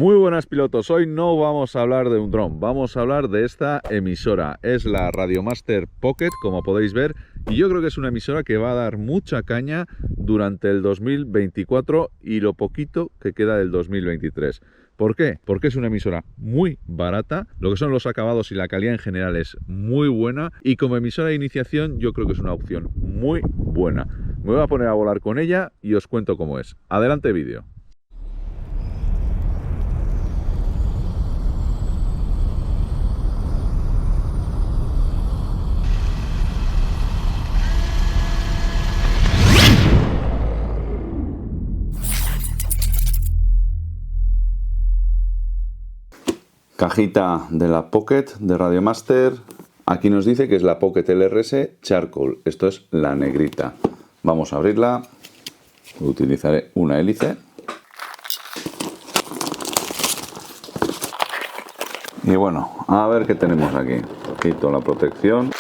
Muy buenas pilotos, hoy no vamos a hablar de un dron, vamos a hablar de esta emisora. Es la Radiomaster Pocket, como podéis ver, y yo creo que es una emisora que va a dar mucha caña durante el 2024 y lo poquito que queda del 2023. ¿Por qué? Porque es una emisora muy barata, lo que son los acabados y la calidad en general es muy buena, y como emisora de iniciación yo creo que es una opción muy buena. Me voy a poner a volar con ella y os cuento cómo es. Adelante vídeo. Cajita de la Pocket de Radiomaster. Aquí nos dice que es la Pocket LRS Charcoal. Esto es la negrita. Vamos a abrirla. Utilizaré una hélice. Y bueno, a ver qué tenemos aquí. Quito la protección.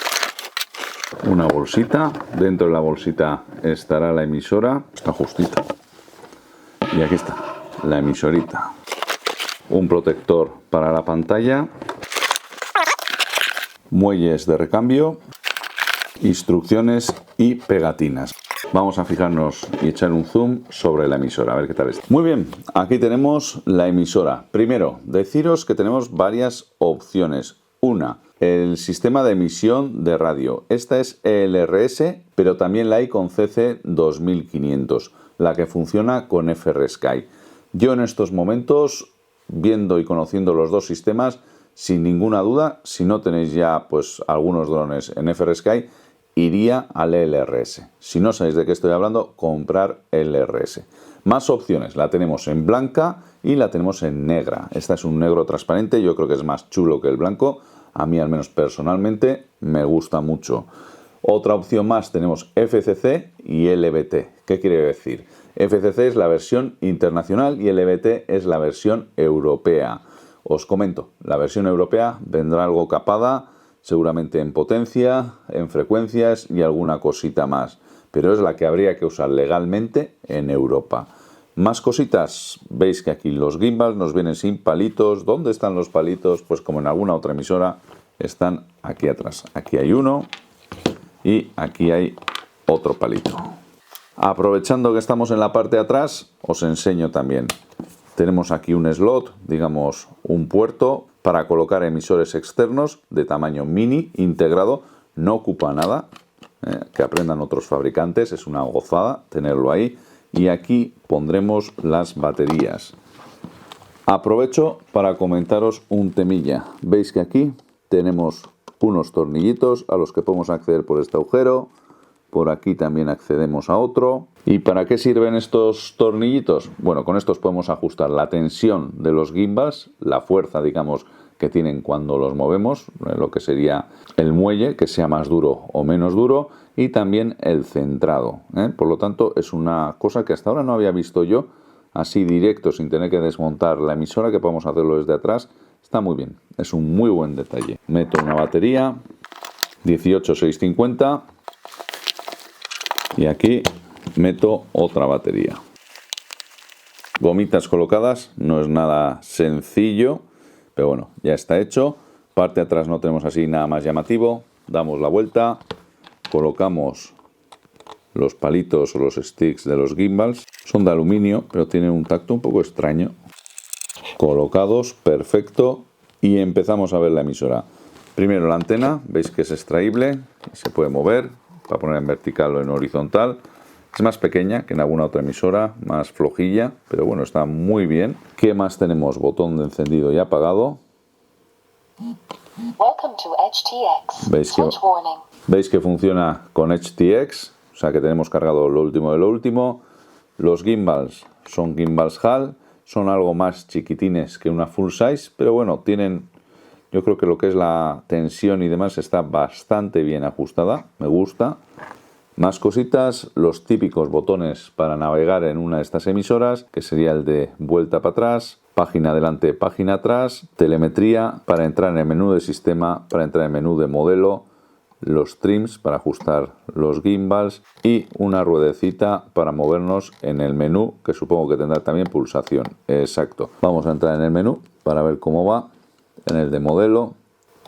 Una bolsita. Dentro de la bolsita estará la emisora. Está justita. Y aquí está, la emisorita. Un protector para la pantalla, muelles de recambio, instrucciones y pegatinas. Vamos a fijarnos y echar un zoom sobre la emisora, a ver qué tal está. Muy bien, aquí tenemos la emisora. Primero, deciros que tenemos varias opciones. Una, el sistema de emisión de radio. Esta es LRS, pero también la hay con CC 2500, la que funciona con FrSky. Yo en estos momentos, viendo y conociendo los dos sistemas, sin ninguna duda, si no tenéis ya pues algunos drones en FrSky, iría al LRS. Si no sabéis de qué estoy hablando, comprar LRS. Más opciones, la tenemos en blanca y la tenemos en negra. Esta es un negro transparente, yo creo que es más chulo que el blanco. A mí, al menos personalmente, me gusta mucho. Otra opción más, tenemos FCC y LBT. ¿Qué quiere decir? FCC es la versión internacional y LBT es la versión europea. Os comento, la versión europea vendrá algo capada, seguramente en potencia, en frecuencias y alguna cosita más, pero es la que habría que usar legalmente en Europa. Más cositas, veis que aquí los gimbals nos vienen sin palitos. ¿Dónde están los palitos? Pues como en alguna otra emisora, están aquí atrás. Aquí hay uno y aquí hay otro palito. Aprovechando que estamos en la parte de atrás, os enseño también. Tenemos aquí un slot, digamos un puerto para colocar emisores externos de tamaño mini integrado. No ocupa nada, que aprendan otros fabricantes, es una gozada tenerlo ahí. Y aquí pondremos las baterías. Aprovecho para comentaros un temilla. Veis que aquí tenemos unos tornillitos a los que podemos acceder por este agujero. Por aquí también accedemos a otro. ¿Y para qué sirven estos tornillitos? Bueno, con estos podemos ajustar la tensión de los gimbals, la fuerza, digamos, que tienen cuando los movemos, lo que sería el muelle, que sea más duro o menos duro, y también el centrado. Por lo tanto, es una cosa que hasta ahora no había visto yo, así directo, sin tener que desmontar la emisora, que podemos hacerlo desde atrás. Está muy bien, es un muy buen detalle. Meto una batería, 18650. Y aquí meto otra batería. Gomitas colocadas, no es nada sencillo, pero bueno, ya está hecho. Parte de atrás no tenemos así nada más llamativo. Damos la vuelta, colocamos los palitos o los sticks de los gimbals. Son de aluminio, pero tienen un tacto un poco extraño. Colocados, perfecto. Y empezamos a ver la emisora. Primero la antena, veis que es extraíble, se puede mover para poner en vertical o en horizontal. Es más pequeña que en alguna otra emisora, más flojilla, pero bueno, está muy bien. ¿Qué más tenemos? Botón de encendido y apagado. ¿Veis que funciona con HTX? O sea que tenemos cargado lo último de lo último. Los gimbals son gimbals HAL, son algo más chiquitines que una full size, pero bueno, tienen... Yo creo que lo que es la tensión y demás está bastante bien ajustada, me gusta. Más cositas, los típicos botones para navegar en una de estas emisoras, que sería el de vuelta para atrás, página adelante, página atrás, telemetría, para entrar en el menú de sistema, para entrar en el menú de modelo, los trims para ajustar los gimbals y una ruedecita para movernos en el menú, que supongo que tendrá también pulsación. Exacto. Vamos a entrar en el menú para ver cómo va. En el de modelo,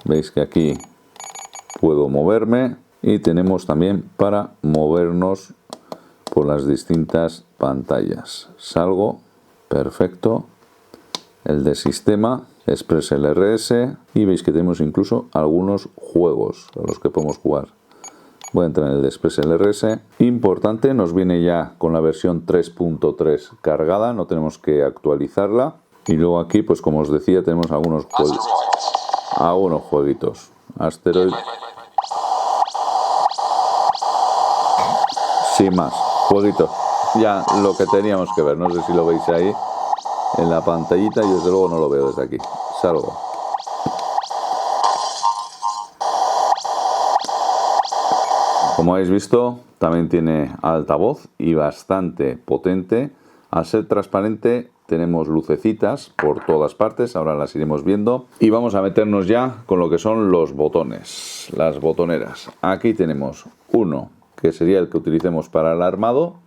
veis que aquí puedo moverme y tenemos también para movernos por las distintas pantallas. Salgo, perfecto. El de sistema, Express LRS, y veis que tenemos incluso algunos juegos a los que podemos jugar. Voy a entrar en el de Express LRS. Importante, nos viene ya con la versión 3.3 cargada, no tenemos que actualizarla. Y luego aquí, pues como os decía, tenemos algunos jueguitos. Asteroid. Sin más, jueguitos. Ya lo que teníamos que ver, no sé si lo veis ahí en la pantallita, y desde luego no lo veo desde aquí. Salgo. Como habéis visto, también tiene altavoz y bastante potente. Al ser transparente tenemos lucecitas por todas partes, ahora las iremos viendo. Y vamos a meternos ya con lo que son los botones, las botoneras. Aquí tenemos uno que sería el que utilicemos para el armado.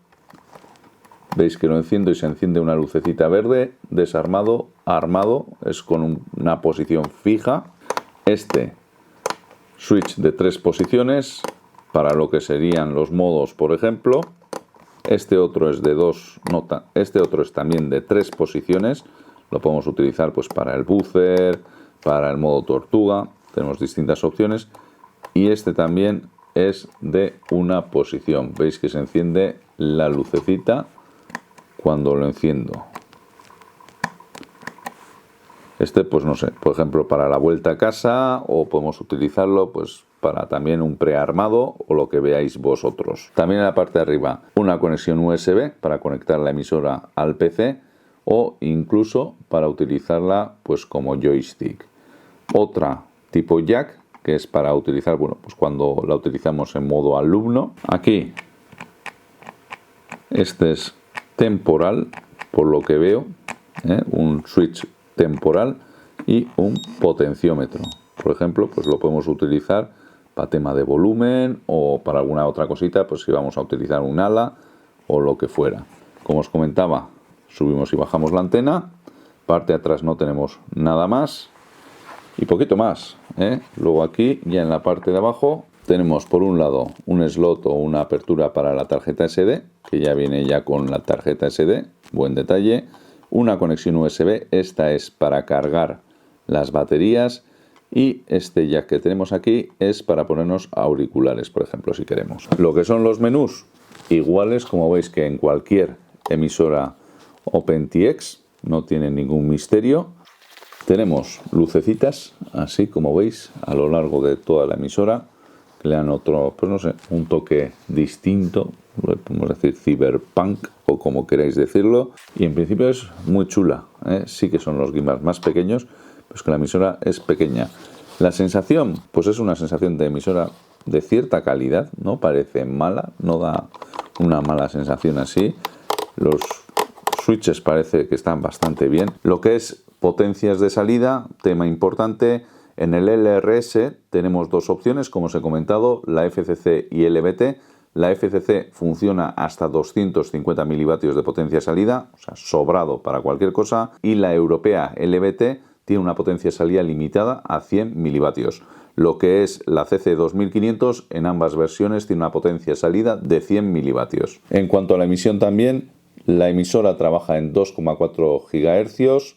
Veis que lo enciendo y se enciende una lucecita verde. Desarmado, armado, es con una posición fija. Este switch de 3 posiciones para lo que serían los modos, por ejemplo. Este otro es de 2, este otro es también de 3 posiciones. Lo podemos utilizar pues para el buzzer, para el modo tortuga. Tenemos distintas opciones. Y este también es de una posición. Veis que se enciende la lucecita cuando lo enciendo. Este, pues no sé, por ejemplo, para la vuelta a casa, o podemos utilizarlo pues para también un prearmado o lo que veáis vosotros. También en la parte de arriba una conexión USB para conectar la emisora al PC, o incluso para utilizarla pues como joystick. Otra tipo jack, que es para utilizar, bueno, pues cuando la utilizamos en modo alumno. Aquí este es temporal, por lo que veo, un switch temporal y un potenciómetro. Por ejemplo, pues lo podemos utilizar para tema de volumen o para alguna otra cosita, pues si vamos a utilizar un ala o lo que fuera. Como os comentaba, subimos y bajamos la antena. Parte de atrás no tenemos nada más y poquito más. Luego aquí, ya en la parte de abajo, tenemos por un lado un slot o una apertura para la tarjeta SD, que ya viene ya con la tarjeta SD, buen detalle. Una conexión USB, esta es para cargar las baterías, y este jack que tenemos aquí es para ponernos auriculares, por ejemplo, si queremos. Lo que son los menús, iguales como veis que en cualquier emisora OpenTX, no tiene ningún misterio. Tenemos lucecitas, así como veis, a lo largo de toda la emisora, que le dan otro, pues no sé, un toque distinto, podemos decir cyberpunk o como queráis decirlo, y en principio es muy chula, sí que son los gimbals más pequeños, pues que la emisora es pequeña. La sensación, pues es una sensación de emisora de cierta calidad, no parece mala, no da una mala sensación así. Los switches parece que están bastante bien. Lo que es potencias de salida, tema importante. En el LRS tenemos dos opciones, como os he comentado, la FCC y LVT. La FCC funciona hasta 250 milivatios de potencia de salida, o sea, sobrado para cualquier cosa, y la europea LVT tiene una potencia de salida limitada a 100 milivatios. Lo que es la CC 2500, en ambas versiones tiene una potencia de salida de 100 milivatios. En cuanto a la emisión también, la emisora trabaja en 2,4 GHz,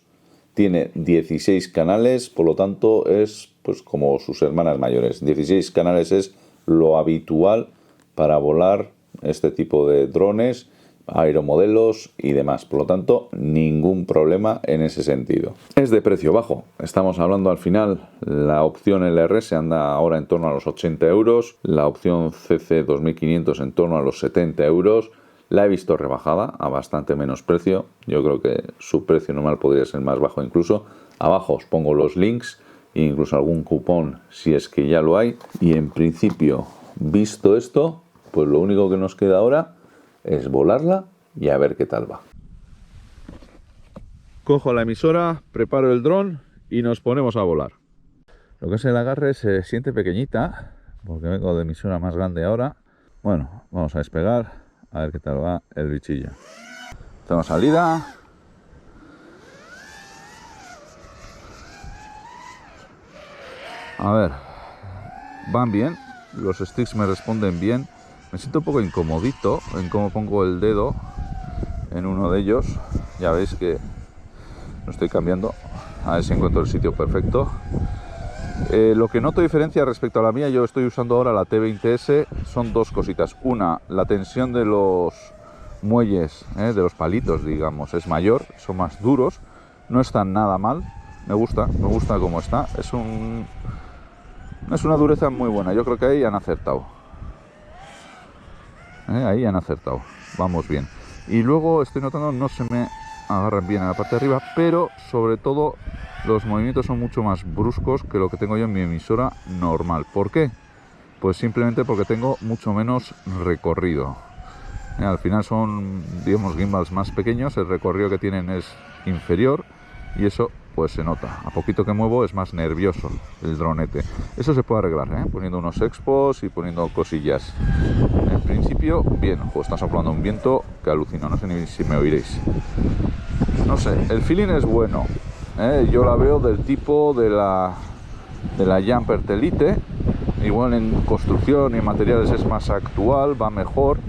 tiene 16 canales, por lo tanto es pues como sus hermanas mayores. 16 canales es lo habitual para volar este tipo de drones, aeromodelos y demás. Por lo tanto, ningún problema en ese sentido. Es de precio bajo. Estamos hablando al final, la opción LRS anda ahora en torno a los 80 euros, la opción CC 2500 en torno a los 70 euros. La he visto rebajada a bastante menos precio. Yo creo que su precio normal podría ser más bajo incluso. Abajo os pongo los links e incluso algún cupón si es que ya lo hay. Y en principio, visto esto, pues lo único que nos queda ahora es volarla y a ver qué tal va. Cojo la emisora, preparo el dron y nos ponemos a volar. Lo que es el agarre se siente pequeñita, porque vengo de emisora más grande ahora. Bueno, vamos a despegar, a ver qué tal va el bichillo. Tengo salida. A ver, van bien, los sticks me responden bien. Me siento un poco incomodito en cómo pongo el dedo en uno de ellos. Ya veis que lo estoy cambiando, a ver si encuentro el sitio perfecto. Lo que noto diferencia respecto a la mía, yo estoy usando ahora la T20S, son dos cositas. Una, la tensión de los muelles, de los palitos, digamos, es mayor, son más duros, no están nada mal, me gusta cómo está. Es una dureza muy buena, yo creo que ahí han acertado. Ahí han acertado, vamos bien. Y luego estoy notando, no se me agarran bien en la parte de arriba, pero sobre todo los movimientos son mucho más bruscos que lo que tengo yo en mi emisora normal. ¿Por qué? Pues simplemente porque tengo mucho menos recorrido. Al final son, digamos, gimbals más pequeños, el recorrido que tienen es inferior y eso pues se nota. A poquito que muevo es más nervioso el dronete. Eso se puede arreglar, poniendo unos expos y poniendo cosillas. En principio, bien. Está soplando un viento que alucino, no sé ni si me oiréis. No sé, el feeling es bueno. Yo la veo del tipo de la Jumper Telite. Igual en construcción y materiales es más actual, va mejor.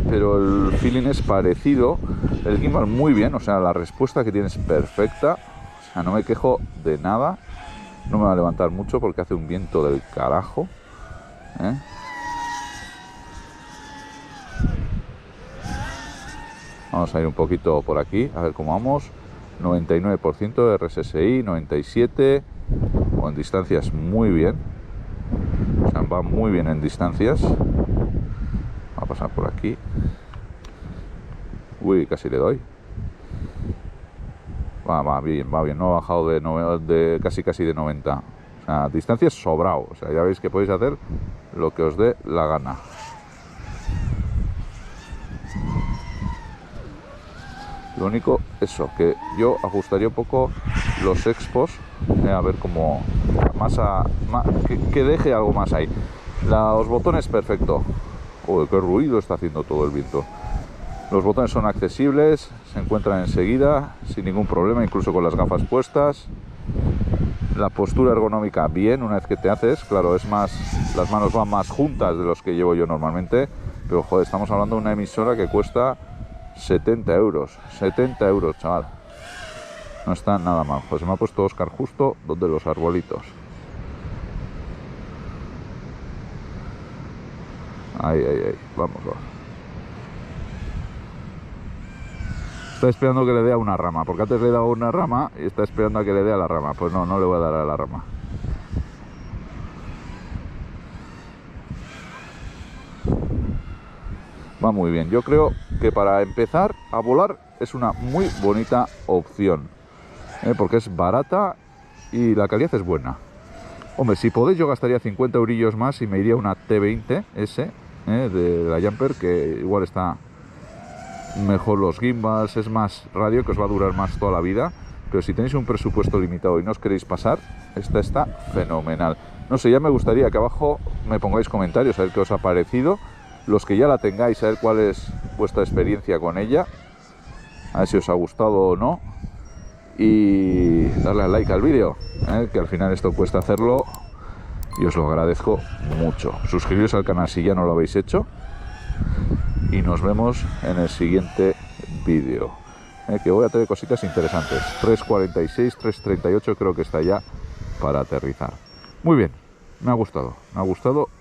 Pero el feeling es parecido. El gimbal muy bien, o sea, la respuesta que tiene es perfecta. O sea, no me quejo de nada. No me va a levantar mucho porque hace un viento del carajo. Vamos a ir un poquito por aquí, a ver cómo vamos. 99% de RSSI, 97%. O en distancias muy bien. O sea, va muy bien en distancias. Va a pasar por aquí. Uy, casi le doy. Va bien, va bien. No ha bajado de casi de 90. O sea, distancias sobrado. O sea, ya veis que podéis hacer lo que os dé la gana. Lo único, eso, que yo ajustaría un poco los expos, a ver cómo que deje algo más ahí. Los botones, perfecto. Uy, qué ruido está haciendo todo el viento. Los botones son accesibles, se encuentran enseguida, sin ningún problema, incluso con las gafas puestas. La postura ergonómica, bien, una vez que te haces, claro, es más, las manos van más juntas de los que llevo yo normalmente, pero joder, estamos hablando de una emisora que cuesta 70 euros, 70 euros, chaval. No está nada mal. Pues se me ha puesto Oscar justo donde los arbolitos. Ahí, vamos. Está esperando que le dé a una rama, porque antes le he dado una rama y está esperando a que le dé a la rama. Pues no le voy a dar a la rama. Va muy bien. Yo creo que para empezar a volar es una muy bonita opción, porque es barata y la calidad es buena. Hombre, si podéis yo gastaría 50 eurillos más y me iría una T20S de la Jumper, que igual está mejor los gimbals, es más radio, que os va a durar más toda la vida. Pero si tenéis un presupuesto limitado y no os queréis pasar, esta está fenomenal. No sé, ya me gustaría que abajo me pongáis comentarios a ver qué os ha parecido. Los que ya la tengáis, a ver cuál es vuestra experiencia con ella, a ver si os ha gustado o no, y darle al like al vídeo, que al final esto cuesta hacerlo y os lo agradezco mucho. Suscribiros al canal si ya no lo habéis hecho y nos vemos en el siguiente vídeo, que voy a traer cositas interesantes. 3.46, 3.38 creo que está ya para aterrizar. Muy bien. Me ha gustado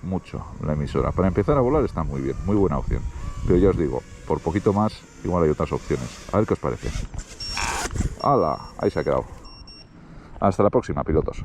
mucho la emisora. Para empezar a volar está muy bien, muy buena opción. Pero ya os digo, por poquito más, igual hay otras opciones. A ver qué os parece. ¡Hala! Ahí se ha quedado. Hasta la próxima, pilotos.